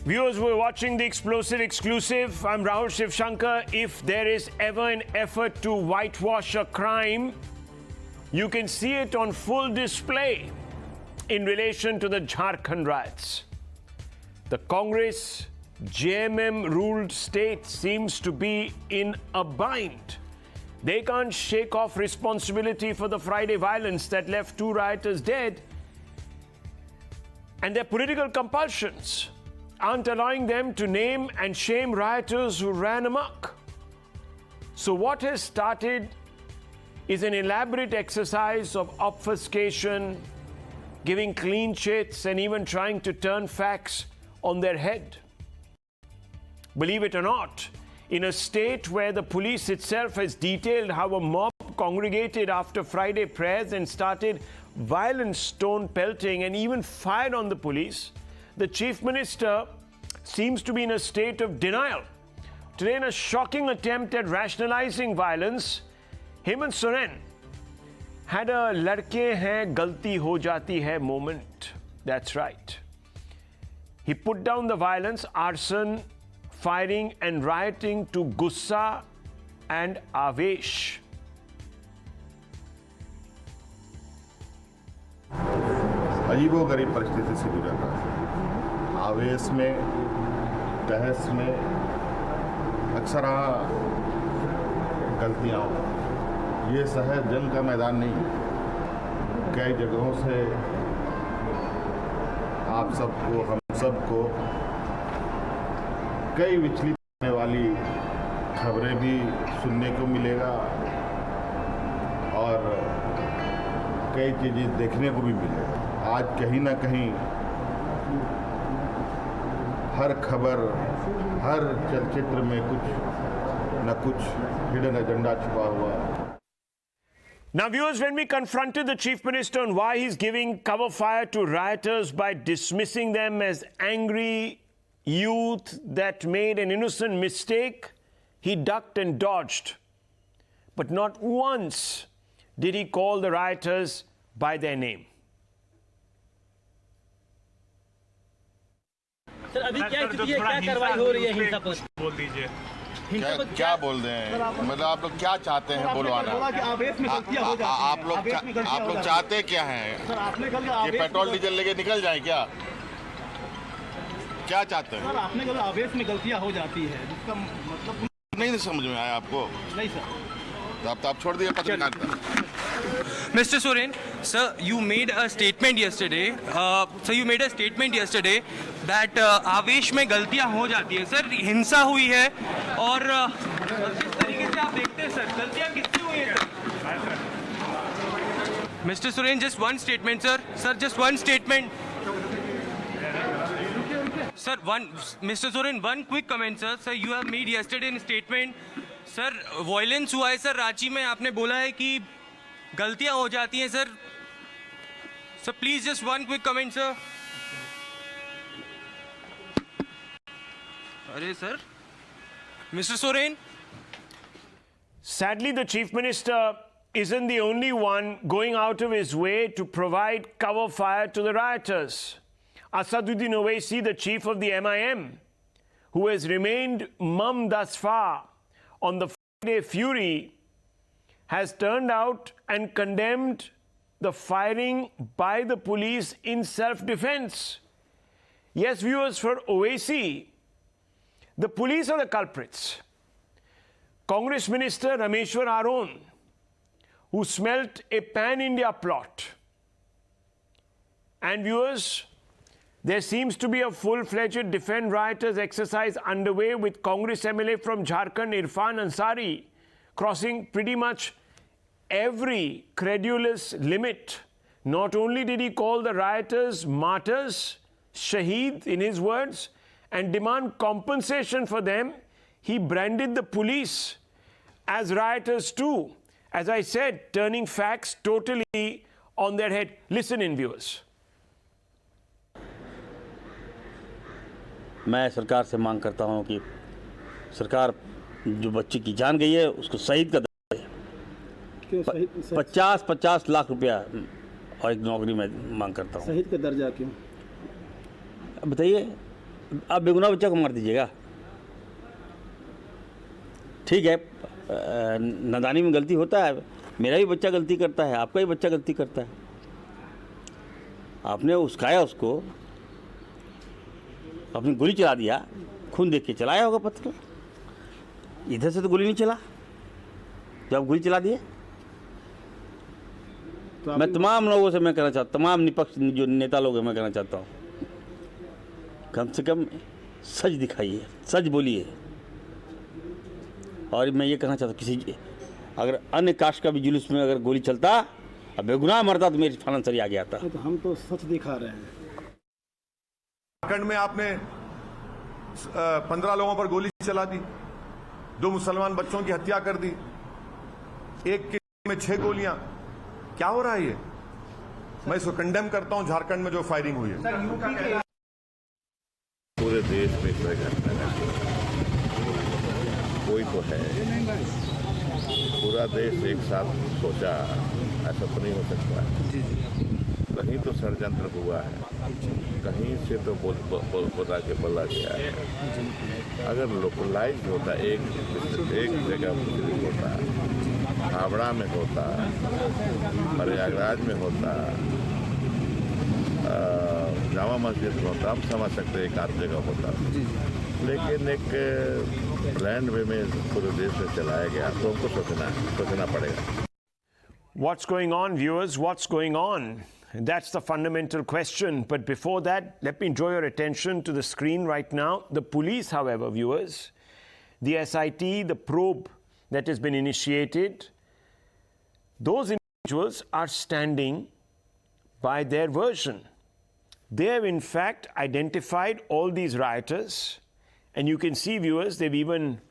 Viewers, we're watching the Explosive Exclusive. I'm Rahul Shivashankar. If there is ever an effort to whitewash a crime, you can see it on full display in relation to the Jharkhand riots. The Congress JMM-ruled state seems to be in a bind. They can't shake off responsibility for the Friday violence that left 2 rioters dead, and their political compulsions aren't allowing them to name and shame rioters who ran amok. So what has started is an elaborate exercise of obfuscation, giving clean chits, and even trying to turn facts on their head. Believe it or not, in a state where the police itself has detailed how a mob congregated after Friday prayers and started violent stone pelting and even fired on the police, the Chief Minister seems to be in a state of denial. Today, in a shocking attempt at rationalizing violence, Hemant Soren had a ladke hain galti ho jati hai moment. That's right. He put down the violence, arson, firing and rioting to gussa and avesh. अजीबोगरीब परिस्थिति से गुजर रहा है। आवेश में, तहस में अक्सर गलतियाँ हो। ये शहर जंग का मैदान नहीं। कई जगहों से आप सबको, हम सबको कई विचलित करने वाली खबरें भी सुनने को मिलेगा और कई चीज़ें देखने को भी मिलेगा। आज कहीं ना कहीं हर खबर, हर चलचित्र में कुछ न कुछ हिडन एजेंडा छुपा हुआ है। Now, viewers, when we confronted the Chief Minister on why he's giving cover fire to rioters by dismissing them as angry youth that made an innocent mistake, he ducked and dodged. But not once did he call the rioters by their name. Sir अभी क्या स्थिति है, क्या कार्रवाई हो रही है हिंसा पर? बोल दीजिए। क्या बोल रहे हैं? मतलब आप लोग क्या चाहते हैं बुलवाना? आप लोग चाहते क्या हैं? ये पेट्रोल डीजल लेके निकल जाए क्या? क्या चाहते हैं? सर आपने कहा आवेश में गलतियां हो जाती है, जिसका मतलब नहीं समझ में आया आपको? नहीं सर। तो आप छोड़ दिए पत्रकारिता। Mr. Soren, sir, you made a statement yesterday. That आवेश में गलतियां हो जाती है। सर हिंसा हुई है और किस तरीके से आप देखते हैं सर, गलतियां कितनी हुई हैं? Mr. Soren, just one statement, sir. Sir, just one statement. Sir, Mr. Soren, one quick comment, sir. Sir, you have made yesterday a statement. Sir, violence हुआ है सर रांची में, आपने बोला है कि गलतियां हो जाती हैं sir. Sir, please just one quick comment, sir. अरे sir, Mr. Soren. Sadly, the Chief Minister isn't the only one going out of his way to provide cover fire to the rioters. Asaduddin Owaisi, the chief of the MIM, who has remained mum thus far on the Friday fury, has turned out and condemned the firing by the police in self-defense. Yes, viewers, for Owaisi, the police are the culprits. Congress Minister Rameshwar Aron, who smelt a pan-India plot. And viewers, there seems to be a full-fledged defend rioters exercise underway with Congress MLA from Jharkhand Irfan Ansari crossing pretty much every credulous limit. Not only did he call the rioters martyrs, shaheed in his words, and demand compensation for them, he branded the police as rioters too. As I said, turning facts totally on their head. Listen in, viewers. मैं सरकार से मांग करता हूं कि सरकार जो बच्ची की जान गई है उसको शहीद का दर्जा दे। 50 लाख रुपया और एक नौकरी में मांग करता हूं। शहीद का दर्जा क्यों? बताइए, आप बेगुनाह बच्चा को मार दीजिएगा? ठीक है, नादानी में गलती होता है, मेरा भी बच्चा गलती करता है, आपका भी बच्चा गलती करता है। आपने उस्काया उसको, आपने गोली चला दिया, खून देख के चलाया होगा पत्थर। इधर से तो गोली नहीं चला जब आप गोली चला दिए। तो मैं तमाम लोगों से मैं कहना चाहता, तमाम निपक्ष जो नेता लोग हैं, मैं कहना चाहता हूँ, कम से कम सच दिखाइए, सच बोलिए। और मैं ये कहना चाहता हूँ, किसी अगर अन्य कास्ट का भी जुलूस में अगर गोली चलता और बेगुनाह मरता तो मेरी इरफान अंसारी आगे आता। तो हम तो सच दिखा रहे हैं। झारखंड में आपने 15 लोगों पर गोली चला दी, 2 मुसलमान बच्चों की हत्या कर दी, एक के में 6 गोलियां। क्या हो रहा है ये? मैं इसको कंडेम करता हूं, झारखंड में जो फायरिंग हुई है। पूरे देश में इस तरह घटना कोई तो है, पूरा देश एक साथ सोचा, ऐसा तो नहीं हो सकता। कहीं तो षड्यंत्र हुआ है, कहीं से तो बोला के बोला गया है। अगर लोकलाइज होता, एक जगह होता, हावड़ा में होता, प्रयागराज में होता, जामा मस्जिद में होता, हम समझ सकते एक आध जगह होता, लेकिन एक प्लान वे में पूरे देश में चलाया गया, तो हमको सोचना पड़ेगा। What's going on, viewers? What's going on? That's the fundamental question. But before that, let me draw your attention to the screen right now. The police, however, viewers, the SIT, the probe that has been initiated, those individuals are standing by their version. They have in fact identified all these rioters, and you can see, viewers, they've even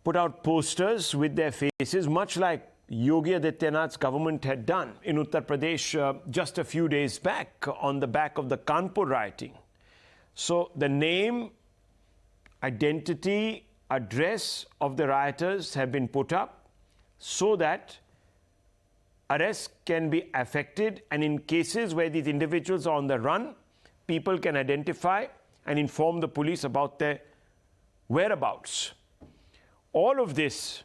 put out posters with their faces, much like Yogi Adityanath's government had done in Uttar Pradesh just a few days back on the back of the Kanpur rioting. So the name, identity, address of the rioters have been put up so that arrests can be effected, and in cases where these individuals are on the run, people can identify and inform the police about their whereabouts. All of this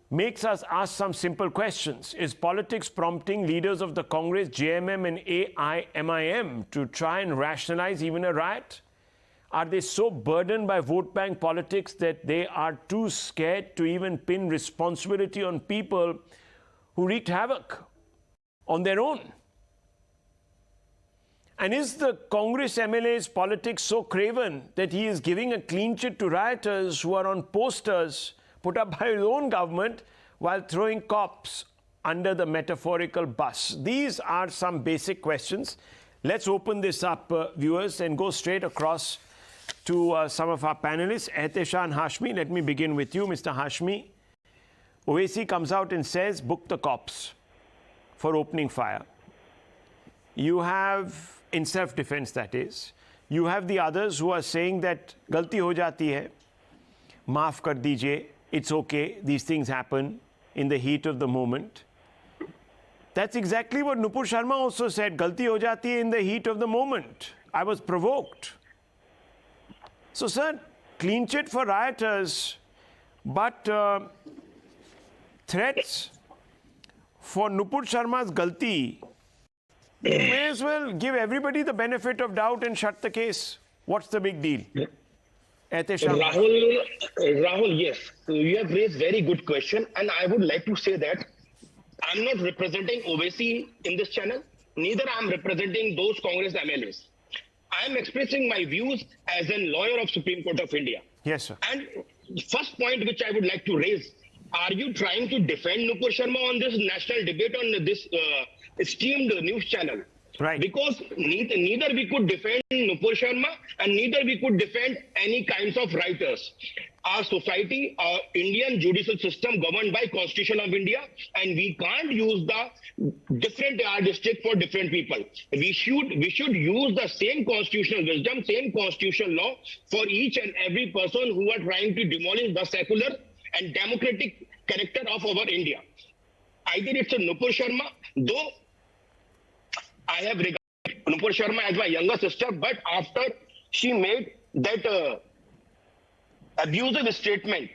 makes us ask some simple questions. Is politics prompting leaders of the Congress, JMM and AIMIM to try and rationalize even a riot? Are they so burdened by vote bank politics that they are too scared to even pin responsibility on people who wreaked havoc on their own? And is the Congress MLA's politics so craven that he is giving a clean chit to rioters who are on posters put up by his own government while throwing cops under the metaphorical bus? These are some basic questions. Let's open this up, viewers, and go straight across to some of our panelists. Ehteshan Hashmi, let me begin with you, Mr. Hashmi. Owaisi comes out and says, book the cops for opening fire. You have, in self-defense that is, you have the others who are saying that Galti ho jati hai, maaf kar dijiye, it's okay, these things happen in the heat of the moment. That's exactly what Nupur Sharma also said, Galti ho jati hai in the heat of the moment. I was provoked. So, sir, clean chit for rioters, but threats for Nupur Sharma's Galti, you may as well give everybody the benefit of doubt and shut the case. What's the big deal? Rahul, yes, you have raised very good question, and I would like to say that I'm not representing Owaisi in this channel, neither I'm representing those Congress MLAs. I'm expressing my views as a lawyer of Supreme Court of India. Yes, sir. And first point which I would like to raise, are you trying to defend Nupur Sharma on this national debate on this esteemed news channel? Right. Because neither we could defend Nupur Sharma and neither we could defend any kinds of writers. Our society, our Indian judicial system governed by Constitution of India, and we can't use the different yardstick for different people. We should use the same constitutional wisdom, same constitutional law for each and every person who are trying to demolish the secular and democratic character of our India. Either it's a Nupur Sharma, though I have regarded Nupur Sharma as my younger sister, but after she made that abusive statement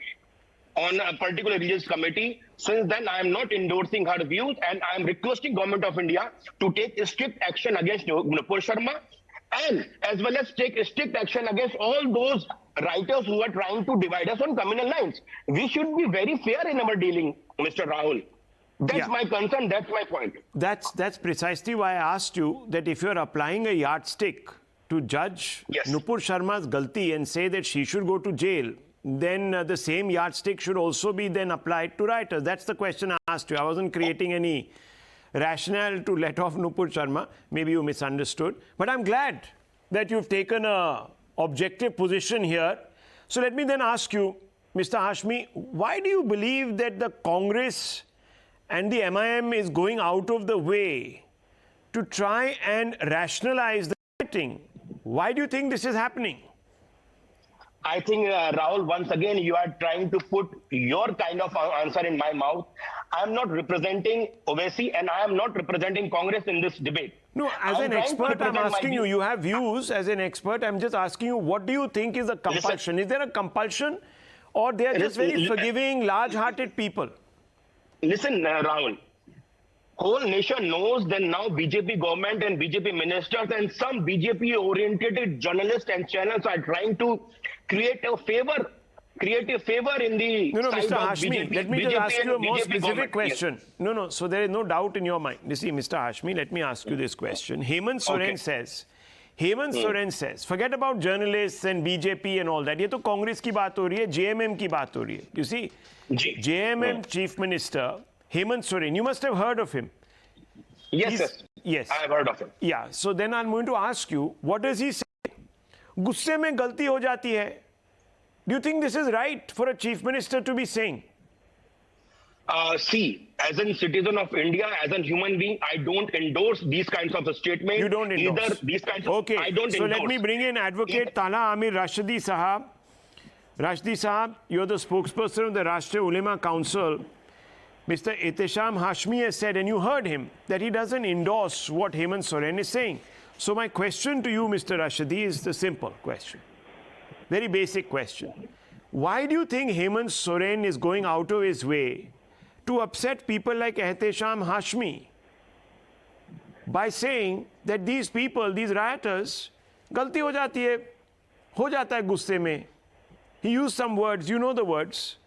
on a particular religious committee. Since then, I am not endorsing her views, and I am requesting Government of India to take strict action against Nupur Sharma, and as well as take strict action against all those writers who are trying to divide us on communal lines. We should be very fair in our dealing, Mr. Rahul. That's my concern. That's my point. That's precisely why I asked you that if you're applying a yardstick to judge Nupur Sharma's Galti and say that she should go to jail, then the same yardstick should also be then applied to writers. That's the question I asked you. I wasn't creating any rationale to let off Nupur Sharma. Maybe you misunderstood. But I'm glad that you've taken a objective position here. So let me then ask you, Mr. Hashmi, why do you believe that the Congress and the MIM is going out of the way to try and rationalize the rioting? Why do you think this is happening? I think, Rahul, once again, you are trying to put your kind of answer in my mouth. I am not representing Owaisi, and I am not representing Congress in this debate. No, as an expert, I'm asking you, you have views as an expert. I'm just asking you, what do you think is a compulsion? Is there a compulsion, or they are just very forgiving, large-hearted people? Listen, Rahul, whole nation knows that now BJP government and BJP ministers and some BJP-oriented journalists and channels are trying to create a favor in the No, side Mr. of Hashmi, BJP, let me just ask you a more BJP specific government. question. Yes. No, so there is no doubt in your mind. You see, Mr. Hashmi, let me ask you this question. Hemant Soren says, forget about journalists and BJP and all that. ये तो कांग्रेस की बात हो रही है, JMM की बात हो रही है. You see, JMM Chief Minister Hemant Soren, you must have heard of him. Yes. I have heard of him. Yeah, so then I'm going to ask you, what does he say? गुस्से में गलती हो जाती है. Do you think this is right for a chief minister to be saying? See, as a citizen of India, as a human being, I don't endorse these kinds of statements. You don't endorse? Either these kinds of, okay, I don't so endorse. let me bring in Advocate Talha Rashadi Sahab. Rashadi Sahab, you're the spokesperson of the Rashtriya Ulema Council. Mr. Ihtesham Hashmi has said, and you heard him, that he doesn't endorse what Hemant Soren is saying. So my question to you, Mr. Rashadi, is the simple question. Very basic question. Why do you think Hemant Soren is going out of his way to upset people like Ihtesham Hashmi by saying that these people, these rioters, गलती हो जाता है गुस्से में. He used some words, you know the words.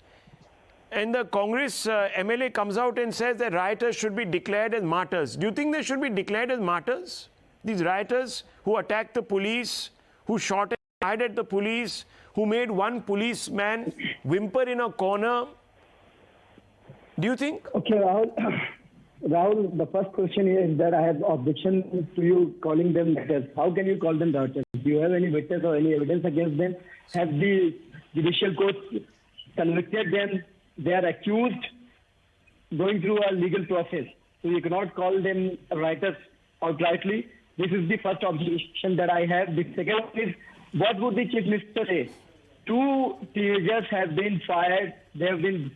And the Congress MLA comes out and says that rioters should be declared as martyrs. Do you think they should be declared as martyrs? These rioters who attacked the police, who shot and fired at the police, who made one policeman whimper in a corner. Do you think? Okay, Rahul, the first question is that I have objection to you calling them rioters. How can you call them rioters? Do you have any witness or any evidence against them? Have the judicial court convicted them? They are accused, going through a legal process. So you cannot call them rioters outrightly. This is the first objection that I have. The second is, what would the Chief Minister say? 2 teenagers have been fired. They have been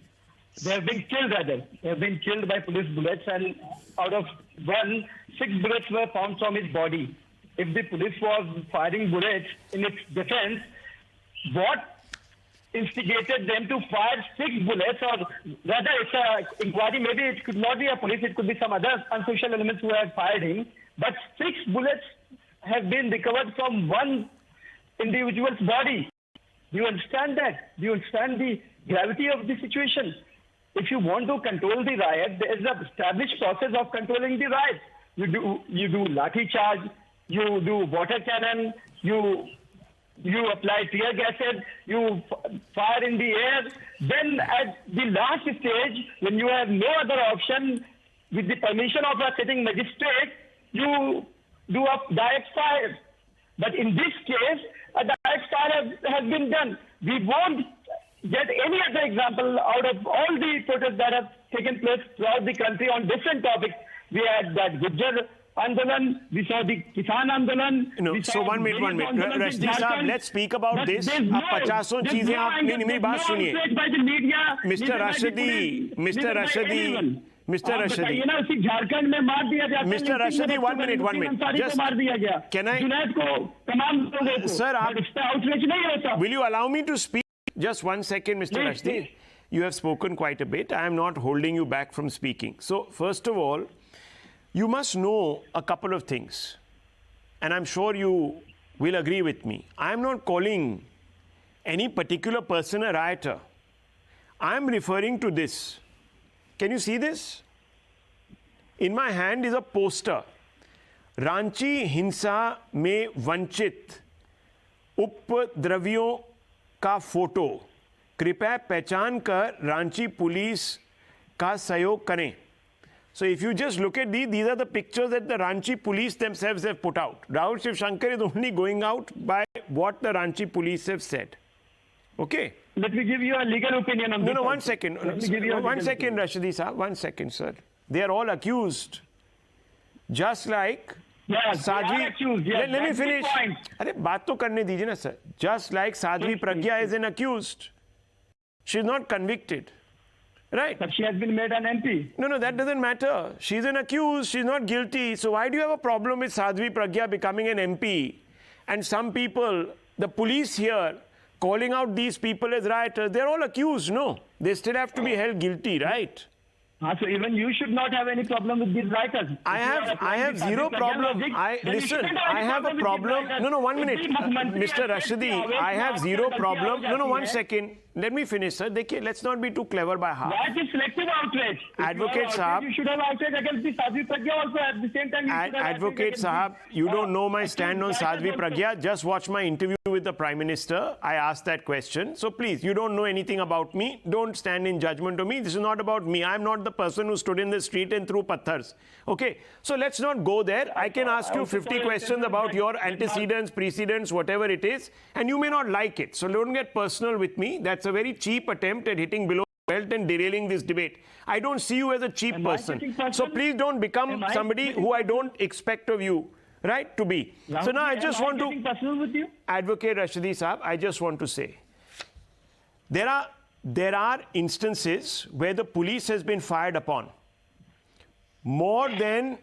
killed rather. They have been killed by police bullets, and out of one, 6 bullets were found from his body. If the police was firing bullets in its defense, what instigated them to fire 6 bullets, or rather it's an inquiry, maybe it could not be a police, it could be some other unsocial elements who have fired him, but 6 bullets have been recovered from one individual's body. Do you understand that? Do you understand the gravity of the situation? If you want to control the riot, there is an established process of controlling the riot. You do lathi charge, you do water cannon, you apply tear gases, you fire in the air. Then at the last stage, when you have no other option, with the permission of a sitting magistrate, you do a direct fire. But in this case, a direct fire has been done. We won't get any other example out of all the protests that have taken place throughout the country on different topics. We had that Gujjar Andolan, we saw the Kisan Andolan. No, so one minute. Rashidi Sahab, let's speak about this. आप 50 चीजें आप नहीं मेरी बात सुनिए. Mr. Rashadi, Mr. Rashadi. ये ना उसी झारखंड में मार दिया जाता है। Mr. Rashadi, 1 minute, 1 minute. Just मार दिया गया। Can I? जुनैद को तमाम लोगों को। Sir, आप इस पे आउटरीच नहीं होता। Will you allow me to speak? Just 1 second, Mr. Please, Rashidi. please. You have spoken quite a bit. I am not holding you back from speaking. So, first of all, you must know a couple of things. And I'm sure you will agree with me. I am not calling any particular person a rioter. I am referring to this. Can you see this? In my hand is a poster. Ranchi हिंसा में वंचित उपद्रवियों का photo, कृपया पहचान कर Ranchi police का सहयोग करें. So if you just look at these are the pictures that the Ranchi police themselves have put out. Rahul Shivashankar is only going out by what the Ranchi police have said. Okay? Let me give you a legal opinion on this. No, 1 second. Let me give you a One legal second, Rashidi sir. 1 second, sir. They are all accused. Just like Yes, they are Sadhvi. accused, yes, Let me that's the finish. point. अरे बात तो करने दीजिए ना sir. Just like Sadhvi Pragya is an accused. She is not convicted. Right? But she has been made an MP. No, that doesn't matter. She's an accused. She's not guilty. So why do you have a problem with Sadhvi Pragya becoming an MP? And some people, the police here, calling out these people as rioters, they're all accused, no? They still have to be held guilty, right? So even you should not have any problem with these writers. I have zero problem. Listen, I have a problem. No, 1 minute. Mr. Rashidi, I have zero problem. No, 1 second. Let me finish, sir. Let's not be too clever by half. That is selective outrage. Advocate Sahab. You should have outrage against the Sadhvi Pragya also at the same time. Advocate Sahab, you don't know my stand on Sadhvi Pragya. Just watch my interview with the Prime Minister. I asked that question. So please, you don't know anything about me. Don't stand in judgment of me. This is not about me. I'm not the person who stood in the street and threw pathars. Okay, so let's not go there. I can ask you 50 questions about your antecedents, precedents, whatever it is, and you may not like it. So don't get personal with me. That's a very cheap attempt at hitting below the belt and derailing this debate. I don't see you as a cheap person. So please don't become somebody who I don't expect of you, right, to be. So now I just want to, Advocate Rashidi Saab, I just want to say, there are instances where the police has been fired upon. More than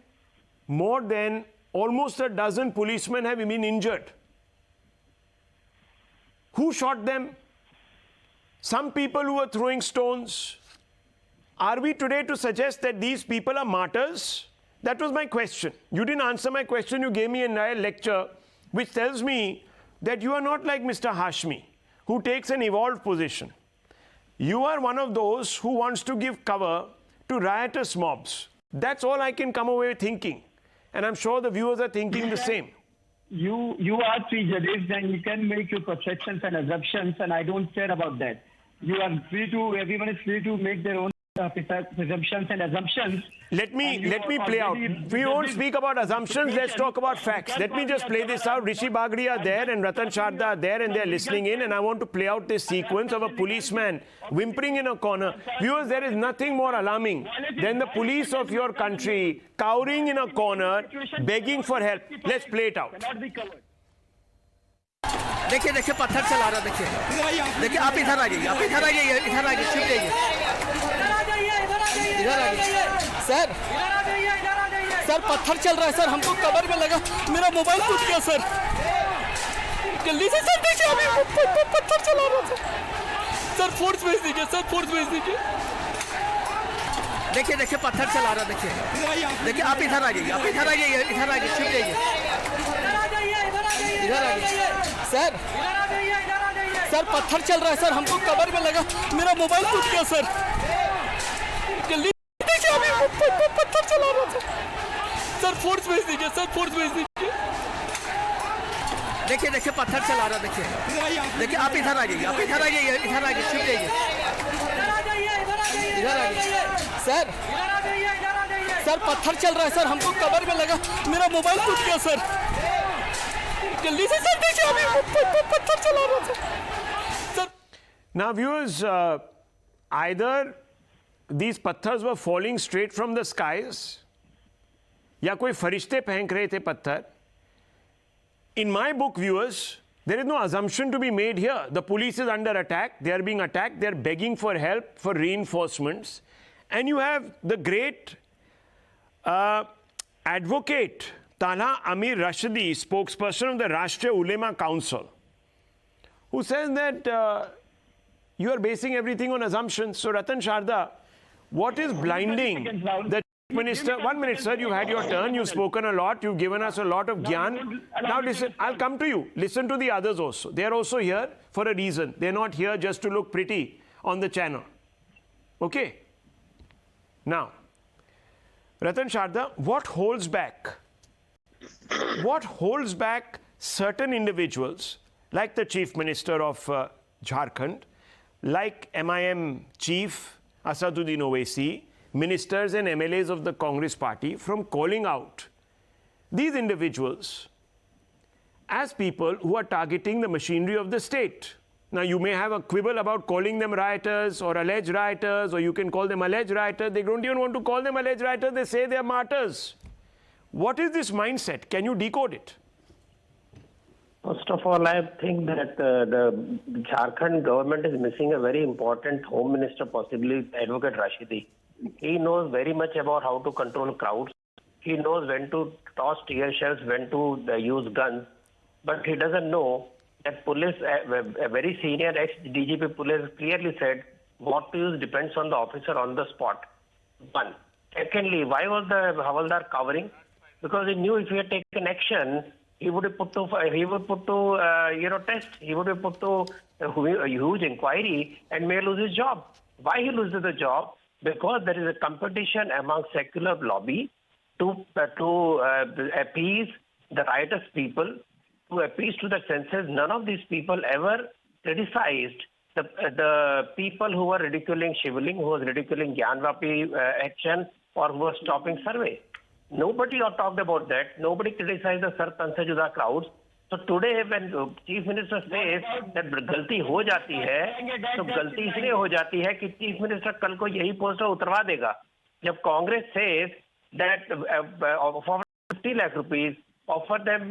almost a dozen policemen have been injured. Who shot them? Some people who were throwing stones. Are we today to suggest that these people are martyrs? That was my question. You didn't answer my question. You gave me a lecture which tells me that you are not like Mr. Hashmi, who takes an evolved position. You are one of those who wants to give cover to riotous mobs. That's all I can come away thinking. And I'm sure the viewers are thinking the same. You are prejudiced and you can make your perceptions and assumptions, and I don't care about that. You are free to, everyone is free to make their own presumptions and assumptions. Let me play out. We won't speak about assumptions, let's talk about facts. Let me just play this out. Rishi Bagree are there and Ratan Sharda are there and they're listening in, and I want to play out this sequence of a policeman whimpering in a corner. Viewers, there is nothing more alarming than the police of your country cowering in a corner, begging for help. Let's play it out. देखिए देखिए पत्थर चला रहा, देखिए आप इधर आ जाइए, छिप जाइए, इधर आ जाइए सर पत्थर चल रहा है सर, हमको कवर में लगा, मेरा मोबाइल टूट गया सर, जल्दी से सर देखिए अभी पत्थर चला रहा सर फोर्स भेज दीजिए सर, फोर्स भेज दीजिए, देखिए पत्थर चला रहा, देखिए आप इधर आ जाइए, छिप जाइए, इधर आ जाइए सर पत्थर चल रहा है सर, हमको कवर में लगा, मेरा मोबाइल टूट गया सर, जल्दी देखिए अभी पत्थर चला रहा सर फोर्स भेज दीजिए सर, फोर्स भेज दीजिए, देखिए पत्थर चला रहा, देखिए आप इधर आ जाइए, छिप जाइए, इधर आ जाइए सर पत्थर चल रहा है सर, हमको कवर में लगा, मेरा मोबाइल टूट गया सर, जल्दी से सर देखिए अभी पत्थर चला रहा sir. Now viewers, either these pathars were falling straight from the skies या कोई फरिश्ते फेंक रहे थे पत्थर. In my book, viewers, there is no assumption to be made here. The police is under attack. They are being attacked. They are begging for help, for reinforcements. And you have the great advocate Talha Rashadi, spokesperson of the Rashtriya Ulema Council, who says that you are basing everything on assumptions. So Ratan Sharda, what is blinding the Chief Minister? 1 minute, sir, you've had your turn, you've spoken a lot, you've given us a lot of gyan. Now listen, I'll come to you. Listen to the others also. They are also here for a reason. They're not here just to look pretty on the channel. Okay? Now, Ratan Sharda, what holds back? What holds back certain individuals, like the Chief Minister of Jharkhand, like MIM Chief Asaduddin Owaisi, ministers and MLAs of the Congress party, from calling out these individuals as people who are targeting the machinery of the state? Now, you may have a quibble about calling them rioters or alleged rioters, or you can call them alleged rioters. They don't even want to call them alleged rioters. They say they are martyrs. What is this mindset? Can you decode it? First of all, I think that the Jharkhand government is missing a very important home minister, possibly Advocate Rashidi. He knows very much about how to control crowds. He knows when to toss tear shells, when to use guns. But he doesn't know that police, a very senior ex-DGP police clearly said, what to use depends on the officer on the spot. One. Secondly, why was the Havaldar covering? Because he knew if he had taken action, he would have put to test. He would have put to a huge inquiry and may lose his job. Why he loses the job? Because there is a competition among secular lobby to appease the riotous people, to appease to the senses. None of these people ever criticized the people who were ridiculing Shivling, who was ridiculing Gyanvapi action, or who was stopping survey. Nobody talked about that. Nobody criticized the Ratan Sharda crowds. So today, when Chief Minister says that Galti ho jati hai, तो गलती इसलिए हो जाती है कि Chief Minister कल को यही पोस्टर उतरवा देगा. जब Congress says that for 50 lakh rupees, offer them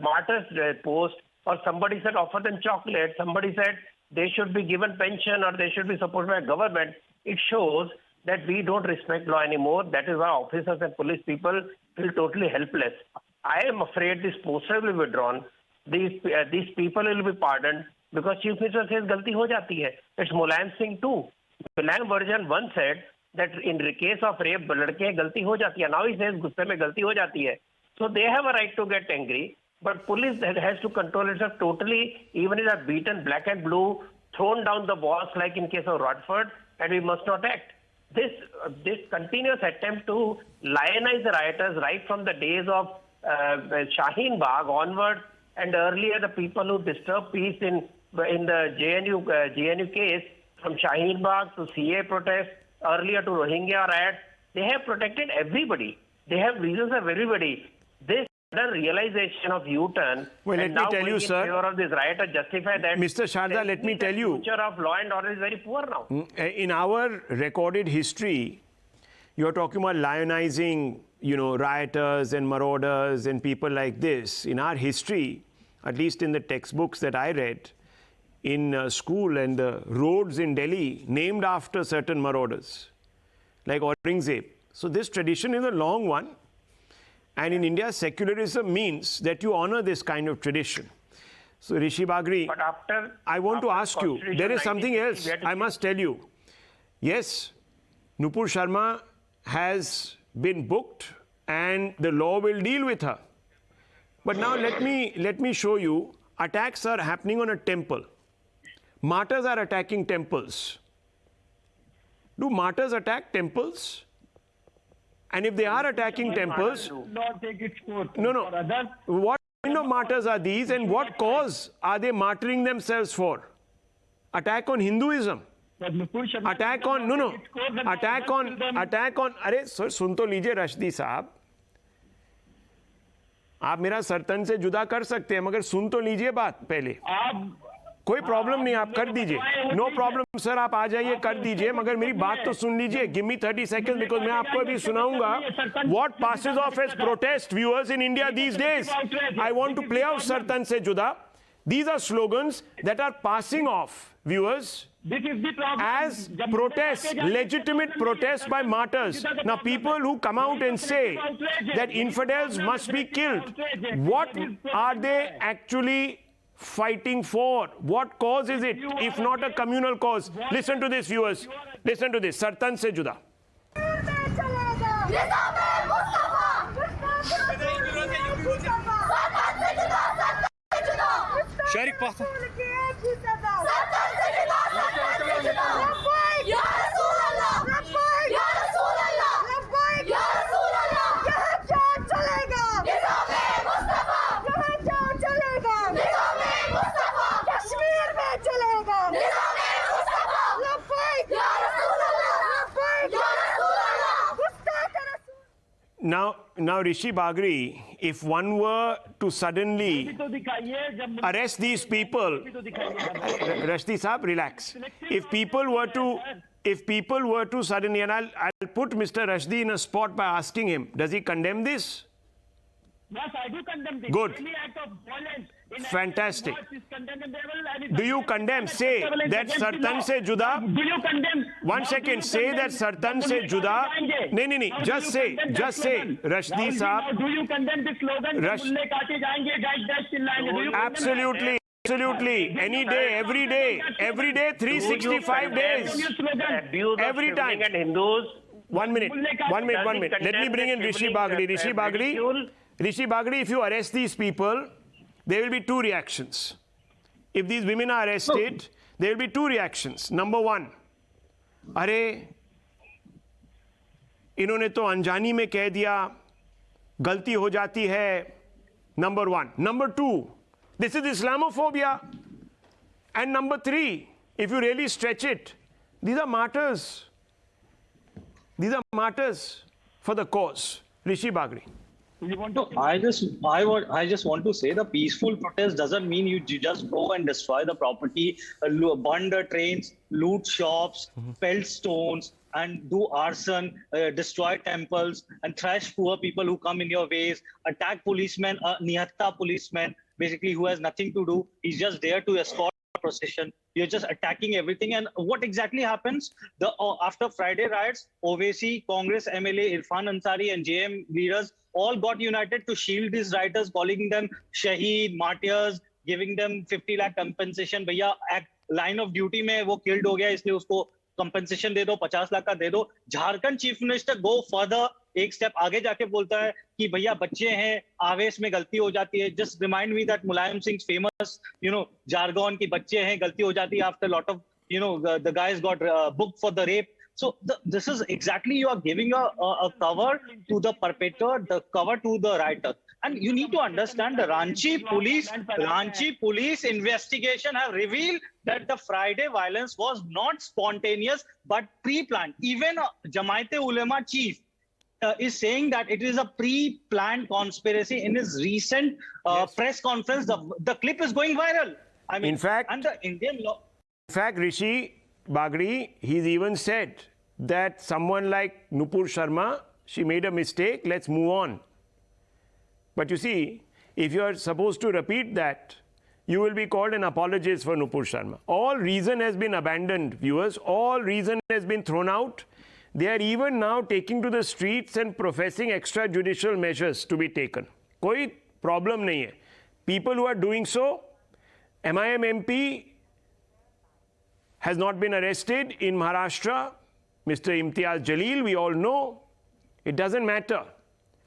martyrs post, or somebody said offer them chocolate, somebody said they should be given pension or they should be supported by government, it shows that we don't respect law anymore. That is why officers and police people feel totally helpless. I am afraid this poster will be withdrawn. These people will be pardoned because Chief Minister says galti ho jati hai. It's Mulayam Singh too. Mulayam version 1 said that in the case of rape, ladke galti ho jati hai. Now he says gusse mein galti ho jati hai. So they have a right to get angry, but police has to control itself totally, even if they are beaten black and blue, thrown down the walls like in case of Rodford, and we must not act. This continuous attempt to lionize the rioters right from the days of Shaheen Bagh onward, and earlier the people who disturbed peace in the JNU case, from Shaheen Bagh to CA protest, earlier to Rohingya riots, they have protected everybody. They have reasons of everybody. This realization of U-turn, well, let me tell you, sir, of this riot justify that. Mr. Sharda, let me tell you, the future of law and order is very poor now. In our recorded history, you're talking about lionizing, rioters and marauders and people like this. In our history, at least in the textbooks that I read in school, and the roads in Delhi named after certain marauders, like Aurangzeb. So this tradition is a long one. And in India, secularism means that you honor this kind of tradition. So Rishi Bagree, I want to ask you, there is something else I must tell you. Yes, Nupur Sharma has been booked and the law will deal with her. But now let me show you, attacks are happening on a temple. Martyrs are attacking temples. Do martyrs attack temples? And if they are attacking temples, no. What kind of martyrs are these, and what cause are they martyring themselves for? Attack on Hinduism? Attack on, attack on, अरे sir सुन तो लीजिए रशदी साहब, आप मेरा सरतन से जुदा कर सकते हैं, मगर सुन तो लीजिए बात पहले. कोई प्रॉब्लम नहीं, आप कर दीजिए, नो प्रॉब्लम सर, आप आ जाइए, कर दीजिए, मगर मेरी बात तो सुन लीजिए. गिव मी 30 seconds, बिकॉज मैं आपको अभी सुनाऊंगा what passes off as protest viewers in India these days. I want to play out सरतन से जुदा. These are slogans that are passing off, viewers, This is the problem. as protests, legitimate protests by martyrs. Now, people who come out and say that infidels must be killed, what are they actually fighting for? What cause is it, if not a communal cause? Listen to this, viewers. Listen to this. Ratan se Juda. Sharik Pasa. Now, Rishi Bagree, if one were to suddenly arrest these people, Rashdi Saab, relax. If people were to suddenly, and I'll put Mr. Rashdi in a spot by asking him, does he condemn this? Yes, I do condemn this. Good. Any act of violence Fantastic. Do you condemn? Say that Sartan se Juda. Do you condemn? One second. Say that Sartan se Juda. No. Just say. Rashdi Saab. Do you condemn this slogan? Absolutely. Any day, every day, 365 days. Every time. And Hindus. 1 minute. Let me bring in Rishi Bagree. Rishi Bagree, if you arrest these people, there will be two reactions. If these women are arrested, there will be two reactions. Number one, अरे इन्होंने तो अनजानी में कह दिया, गलती हो जाती है. Number one. Number two, this is Islamophobia. And number three, if you really stretch it, these are martyrs. These are martyrs for the cause. Rishi Bagree. I just want to say the peaceful protest doesn't mean you just go and destroy the property, burn the trains, loot shops, pelt stones, and do arson, destroy temples, and thrash poor people who come in your ways, attack policemen, nihatta policemen, basically who has nothing to do. He's just there to escort procession. You're just attacking everything. And what exactly happens? After Friday riots, Owaisi, Congress, MLA Irfan Ansari, and JM leaders all got united to shield these rioters, calling them Shaheed, martyrs, giving them 50 lakh compensation. Bhaiya, line of duty mein wo killed ho gaya, isliye usko compensation de do, 50 lakh ka de do. Jharkhand chief minister go further, एक step आगे जाके बोलता है कि भैया बच्चे हैं, आवेश में गलती हो जाती है. Just remind me that Mulayam Singh's famous, jargon कि बच्चे हैं, गलती हो जाती है after a lot of, the guys got booked for the rape. So this is exactly, you are giving a cover to the perpetrator, the cover to the writer. And you need to understand the Ranchi Police investigation have revealed that the Friday violence was not spontaneous but pre-planned. Even Jamaat-e-Ulema chief is saying that it is a pre-planned conspiracy. In his recent press conference, the clip is going viral. I mean, in fact, and the Indian law. In fact, Rishi Bagree, he's even said that someone like Nupur Sharma, she made a mistake, let's move on. But you see, if you are supposed to repeat that, you will be called an apologist for Nupur Sharma. All reason has been abandoned, viewers. All reason has been thrown out. They are even now taking to the streets and professing extrajudicial measures to be taken. कोई problem नहीं है. People who are doing so, MIM MP has not been arrested in Maharashtra. Mr. Imtiaz Jalil, we all know. It doesn't matter.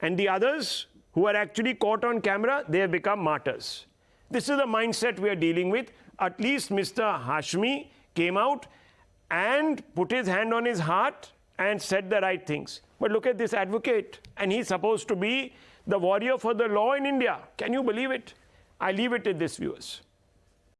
And the others who are actually caught on camera, they have become martyrs. This is the mindset we are dealing with. At least Mr. Hashmi came out and put his hand on his heart and said the right things. But look at this advocate, and he's supposed to be the warrior for the law in India. Can you believe it? I leave it to this, viewers.